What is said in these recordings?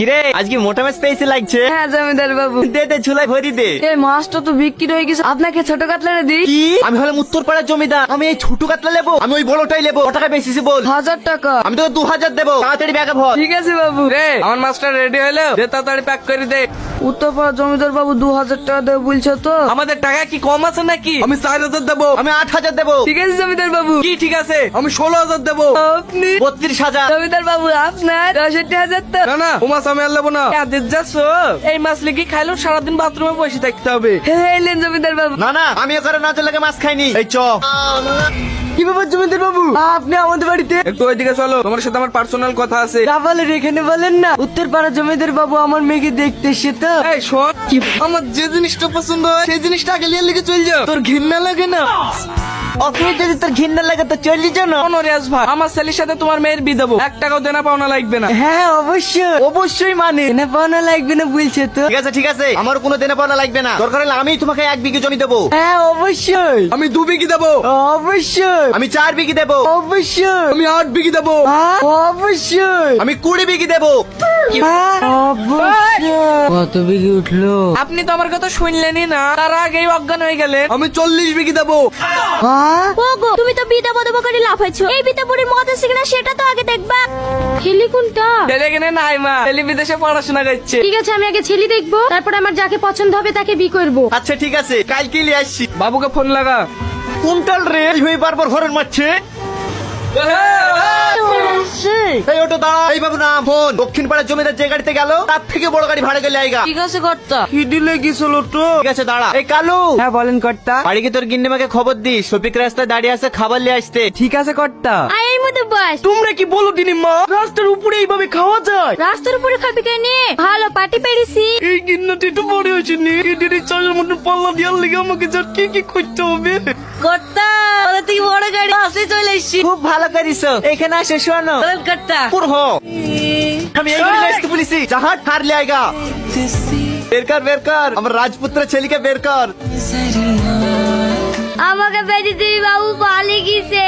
কিরে আজকে মোটা মাছ পেয়েছি লাগছে। হ্যাঁ জমিদার বাবু, দে দে ঝুলাই ভরি দে। এই মাছটা তো বিক্রি হয়ে গেছে, আপনাকে ছোট কাতলা দিই। কি আমি হলাম উত্তর পাড়ার জমিদার, আমি এই ছোট কাতলা নেবো? আমি ওই বড়টাই নেবো। টাকা বেশি বল। 1000 টাকা। আমি তোকে 2000 দেবো, তাড়াতাড়ি ব্যাগে ভর। ঠিক আছে বাবু। রে আমার মাছটা রেডি হলো, দে তাড়াতাড়ি প্যাক করে দে। উত্তরপাড়া জমিদার বাবু 2000 টাকা দেবে বলছো তো? আমাদের টাকা কি কম আছে নাকি? আমি 4000 দেবো। আমি 8000 দেবো। ঠিক আছে জমিদার বাবু। কি ঠিক আছে? আমি 16000 দেবো। আপনি 32,000। জমিদার বাবু আপনার 65000 তো? না না, ও মাছ আমি আর লেবো না। এদের যাচ্ছ এই মাছ লেগে খাইলেও সারাদিন বাথরুমে বসে থাকতে হবে। হ্যাঁ এলেন জমিদার বাবু। না না, আমি ওখানে নজর লাগে মাছ খাইনি। এই চ। কি ব্যাপার জমিদার বাবু, আপনি আমাদের বাড়িতে? একটু ওইদিকে চলো, তোমার সাথে আমার পার্সোনাল কথা আছে। না বলেন এখানে বলেন না। উত্তরপাড়া জমিদার বাবু আমার মেয়েকে দেখতে এসে তো। এই শোন, আমার যে জিনিসটা পছন্দ হয় সেই জিনিসটা আগে নিয়ে লিখে চল যাও। তোর ঘৃণা লাগে না? ওখানে যদি তোর ঘৃণা লাগে তো চলি জানো। শোনো রিয়াজ ভাই, আমার ছেলের সাথে তোমার মেয়ের বিয়ে দেবো, 1 টাকাও দেনা পাওনা লাগবে না। হ্যাঁ অবশ্যই অবশ্যই মানে এনে পাওনা লাগবে না বলছে তো। ঠিক আছে, আমার কোনো দেনা পাওনা লাগবে না। দরকার হলে আমি তোমাকে 1 বিঘে জমি দেবো। হ্যাঁ অবশ্যই আমি 2 বিঘি দেবো। অবশ্যই আমি 4 বিঘি দেবো। অবশ্যই আমি 8 বিঘি দেবো। হ্যাঁ, অবশ্যই আমি 20 বিঘি দেবো। হ্যাঁ, অবশ্যই। কত বিঘি উঠলো? আপনি তো আমার কথা শুনলেনই না, তার আগেই অজ্ঞান হয়ে গেলেন। আমি 40 বিঘি দেবো। হ্যাঁ? ওগো তুমি তো বিদা বদব করে লাফাইছো, এই বিদা পরে মদ আছে কিনা সেটা তো আগে দেখবা। ছেলে কোনটা? ছেলে কিনে নাই মা, ছেলে বিদেশে পড়াশোনা করছে। ঠিক আছে আমি আগে ছেলে দেখবো, তারপর আমার যাকে পছন্দ হবে তাকে বিয়ে করবো। আচ্ছা ঠিক আছে, কালকে নিয়ে আসছি। বাবুকে ফোন লাগা। কুইন্টাল রেল হয়ে বারবার হরন মারছে। এই ওটো দাঁড়া। এই বাবু না, ফোন দক্ষিণ পাড়ার জমিদার যে গাড়িতে গেল তার থেকে বড় গাড়ি ভাড়া গেলে আইগা। ঠিক আছে কর্তা। কি লেগেছিল তো? ঠিক আছে দাঁড়া। এই কালু, হ্যাঁ বলেন কর্তা। বাড়ি তোর গিন্নিমাকে খবর দি, শফিক রাস্তায় দাঁড়িয়ে আছে, খাবার নিয়ে আসতে। ঠিক আছে কর্তা। আয় এই মতো বস। তোমরা কি বলো দিনি মা, রাস্তার উপরে এইভাবে খাওয়া যায়? রাস্তার উপরে খাবি কেন? ভালো পার্টি পেরেছি। এই গিন্নাটি একটু বড় হয়েছে নি, এদের এই চাষের মধ্যে পাল্লা দেওয়ার লেগে আমাকে যা কি কি করতে হবে। কর্তা ওদের থেকে বড় গাড়ি আসলে চলে এসছি। খুব ভালো করিস, এখানে আসে শোনো। বলেন কর্তা। পুর হো। আমি এই গাড়ি আসতে বলেছি, জাহাজ হার লে আইগা। বের কর আমার রাজপুত্র ছেলেকে বের কর। আমাকে বেরিয়ে দিবি বাবু, পালে গেছে।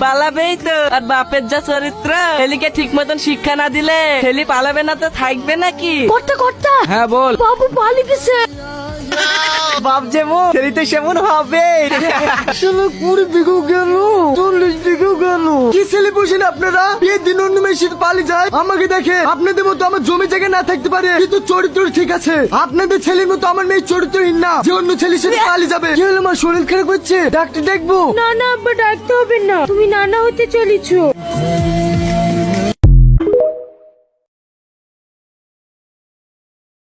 পালাবেই তো, আর বাপের যা চরিত্র, ছেলেকে ঠিক মতন শিক্ষা না দিলে ছেলে পালাবে না তো থাকবে নাকি? কর্তা কর্তা হ্যাঁ বল। বাবু পালে গেছে। বাপ যেমন ছেলে সেমন হবে। 20 বিঘু গেল, 40 বিঘু গেল। কি ছেলে বসেন আপনারা? বিয়ে দিন অন্য মেশিন পালি যায়। আমাকে দেখে আপনাদের মতো আমার জমি জায়গা না থাকতে পারে, কিন্তু চরিত্র ঠিক আছে। আপনাদের ছেলের মতো আমার মেয়ে চরিত্রহীন না যে অন্য ছেলের সাথে পালি যাবে। কি হলো, আমার শরীর খারাপ হচ্ছে, ডাক্তার দেখবো? না না আব্বা ডাকতে হবে না, তুমি নানা হতে চলেছো।